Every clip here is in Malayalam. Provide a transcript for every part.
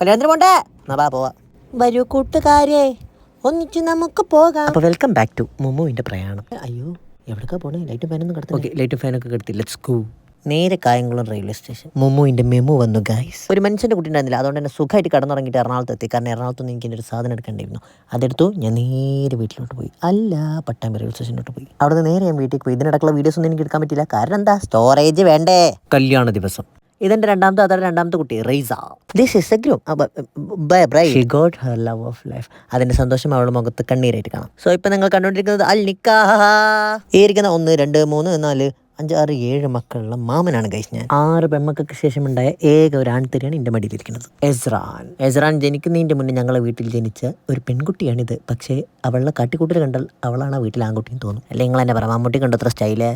കല്യാണത്തിന് പോണ്ടേ? എന്നാ പോവാ. വരൂ കൂട്ടുകാരെ, ഒന്നിച്ച് നമുക്ക് പോകാം. അപ്പോൾ വെൽക്കം ബാക്ക് ടു മുമ്മുവിൻ്റെ പ്രയാണം. അയ്യോ, എവിടേക്കാ പോണേ? ലൈറ്റും ഫാനൊന്നും കിടത്തി. ഓക്കെ, ലൈറ്റും ഫാനൊക്കെ കിടത്തി. Let's go. നേരെ കായംകുളം റെയിൽവേ സ്റ്റേഷൻ. മുമ്മുവിൻ്റെ മെമു വന്നു ഗൈസ്. ഒരു മനുഷ്യൻ്റെ കുട്ടി ഉണ്ടായിരുന്നില്ല, അതുകൊണ്ട് തന്നെ സുഖമായിട്ട് കടന്നുറങ്ങിയിട്ട് എറണാകുളത്ത് എത്തി. കാരണം എറണാകുളത്ത് എനിക്ക് എൻ്റെ ഒരു സാധനം എടുക്കേണ്ടിയിരുന്നു. അതെടുത്തു, ഞാൻ നേരെ വീട്ടിലോട്ട് പോയി. അല്ല, പട്ടാമ്പി റെയിൽവേ സ്റ്റേഷനിലോട്ട് പോയി. അവിടെ നിന്ന് നേരെ ഞാൻ വീട്ടിൽ പോയി. ഇതിനിടക്കുള്ള വീഡിയോസ് ഒന്നും എനിക്ക് എടുക്കാൻ പറ്റില്ല. കാരണം എന്താ, സ്റ്റോറേജ് വേണ്ടേ. കല്യാണ ദിവസം. ഇതെൻ്റെ രണ്ടാമത്തെ കുട്ടി rhiza. This is A groom. She got Har love of life. അതിന്റെ സന്തോഷം അവളുടെ മുഖത്ത് കണ്ണീരായിട്ട് കാണാം. സോ ഇപ്പൊ നിങ്ങൾ കണ്ടുകൊണ്ടിരിക്കുന്നത് അൽ നിക്കാഹ്. ഇരിക്കുന്ന 1 2 3 4 5 6 7 മക്കളുള്ള മാമനാണ് ഗൈസ് ഞാൻ. 6 പെൺമക്കൾക്ക് ശേഷം ഉണ്ടായ ഏക ഒരു ആൺതരിയാണ് എൻ്റെ മടിയിലിരിക്കുന്നത്. എസ്രാൻ ജനിക്കുന്നതിൻ്റെ മുന്നേ ഞങ്ങളെ വീട്ടിൽ ജനിച്ച ഒരു പെൺകുട്ടിയാണിത്. പക്ഷേ അവളുടെ കാട്ടിക്കൂട്ടൽ കണ്ടാൽ അവളാണ് ആ വീട്ടിൽ ആൺകുട്ടിയും തോന്നും. അല്ലെങ്കിൽ നിങ്ങൾ എന്നെ പറ, മമ്മൂട്ടി കണ്ടത്ര സ്റ്റൈലേ.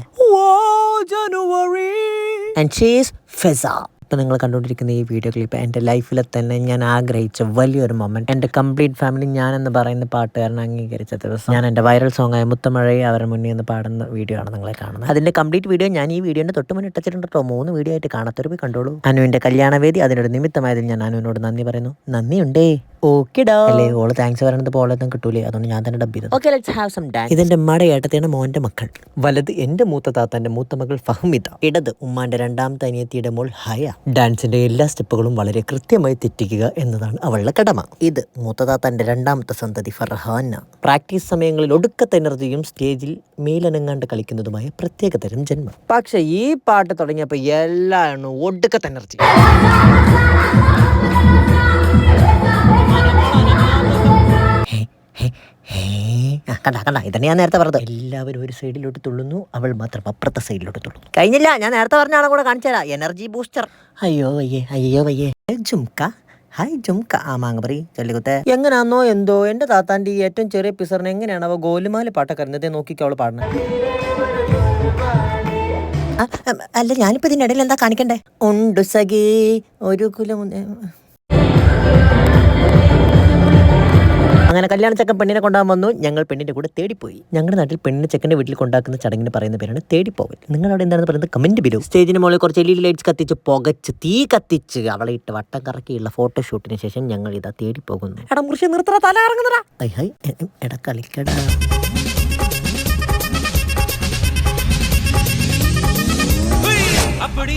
ആൻഡ് ഷീ ഈസ് ഫെസ. ഇപ്പം നിങ്ങൾ കണ്ടുകൊണ്ടിരിക്കുന്ന ഈ വീഡിയോ ക്ലിപ്പ് എൻ്റെ ലൈഫിലെ തന്നെ ഞാൻ ആഗ്രഹിച്ച വലിയൊരു മൊമെൻറ്റ്. എൻ്റെ കംപ്ലീറ്റ് ഫാമിലി ഞാനെന്ന് പറയുന്ന പാട്ടുകാരനെ അംഗീകരിച്ച ദിവസം ഞാൻ എൻ്റെ വൈറൽ സോങ്ങായ മുത്തമഴയെ അവരുടെ മുന്നിൽ നിന്ന് പാടുന്ന വീഡിയോ ആണ് നിങ്ങളെ കാണുന്നത്. അതിൻ്റെ കംപ്ലീറ്റ് വീഡിയോ ഞാൻ ഈ വീഡിയോൻ്റെ തൊട്ട് മുന്നേ ഇട്ടിട്ടുണ്ട് കേട്ടോ. 3 വീഡിയോ ആയിട്ട് കാണാത്തൊരു പോയി കണ്ടോളൂ. അനുവിൻ്റെ കല്യാണവേദി അതിനൊരു നിമിത്തമായതിൽ ഞാൻ അനുവിനോട് നന്ദി പറയുന്നു. നന്ദിയുണ്ടേ. ഓക്കെടാ. അല്ലേ, ഓള് താങ്ക്സ് പറയണത് പോളൊന്നും കിട്ടൂലേ, അതുകൊണ്ട് ഞാൻ തന്നെ ഡബ് ചെയ്തു. Okay, let's have some dance. ഇതെന്റെ ഉമ്മയുടെ ഏട്ടത്തിയാണ് മോന്റെ മക്കൾ. വലത് എന്റെ മൂത്ത താത്താന്റെ മൂത്ത മകൾ ഫഹ്മിത. ഇടത് ഉമ്മാന്റെ രണ്ടാമത്തെ അനിയത്തിയുടെ മോൾ ഹയ. ഡാൻസിന്റെ എല്ലാ സ്റ്റെപ്പുകളും വളരെ കൃത്യമായി തെറ്റിക്കുക എന്നതാണ് അവളുടെ കടമ. ഇത് മൂത്ത താത്താന്റെ രണ്ടാമത്തെ സന്തതി ഫർഹാന. പ്രാക്ടീസ് സമയങ്ങളിൽ ഒടുക്കത്തെ എനർജിയും സ്റ്റേജിൽ മേലനങ്ങാണ്ട് കളിക്കുന്നതുമായ പ്രത്യേകതരം ജന്മം. പക്ഷെ ഈ പാട്ട് തുടങ്ങിയപ്പോ എല്ലാം ഒടുക്കത്തെ എനർജി. കണ്ട ഇതന്നെ ഞാൻ നേരത്തെ പറഞ്ഞത്. എല്ലാവരും ഒരു സൈഡിലോട്ട് തുള്ളുന്നു, അവൾ മാത്രം അപ്പുറത്തെ സൈഡിലോട്ട് തുള്ളുന്നു. കഴിഞ്ഞില്ല, ഞാൻ നേരത്തെ പറഞ്ഞ ആളെ കൂടെ കാണിച്ചു തരാം. Energy booster. അയ്യോ വയ്യേ. ജുംക, ഹായ് ജുംക. ആ മാങ്ങ പറയും ചൊല്ലിക്കുത്തെ. എങ്ങനെയാണോ എന്തോ എൻ്റെ താത്താൻ്റെ ഈ ഏറ്റവും ചെറിയ പിസറിന് എങ്ങനെയാണ് അവ ഗോലുമാല പാട്ടൊക്കെ അറിഞ്ഞതേ നോക്കിക്കോ അവൾ പാടണേ. അല്ല, ഞാനിപ്പോ ഇതിൻ്റെ ഇടയിൽ എന്താ കാണിക്കണ്ടേ? ഉണ്ട് സഖി ഒരു കുലം. അങ്ങനെ കല്യാണ ചെക്കൻ പെണ്ണിനെ കൊണ്ടുപോകാൻ വന്നു. ഞങ്ങൾ പെണ്ണിന്റെ കൂടെ തേടിപ്പോയി. ഞങ്ങളുടെ നാട്ടിൽ പെണ്ണിനെ ചെക്കൻ്റെ വീട്ടിൽ കൊണ്ടാക്കുന്ന ചടങ്ങിന് പറയുന്ന പേരാണ് തേടിപ്പോവൽ. നിങ്ങളവിടെ എന്താണെന്ന് പറയുന്നത് കമന്റ് ബിലോ. സ്റ്റേജിന് മുകളിൽ കുറച്ച് LED ലൈറ്റ്സ് കത്തിച്ച് പുകച്ച് തീ കത്തിച്ച് അവളെ ഇട്ട് വട്ടം കറക്കിയുള്ള ഫോട്ടോഷൂട്ടിന് ശേഷം ഞങ്ങൾ ഇതാ തേടിപ്പോകുന്നു. എടാ മുറിച്ച് നിർത്തറ, തല ഇറങ്ങുന്നടാ. ഹൈ എടാ കളിക്കടാ. அப்படி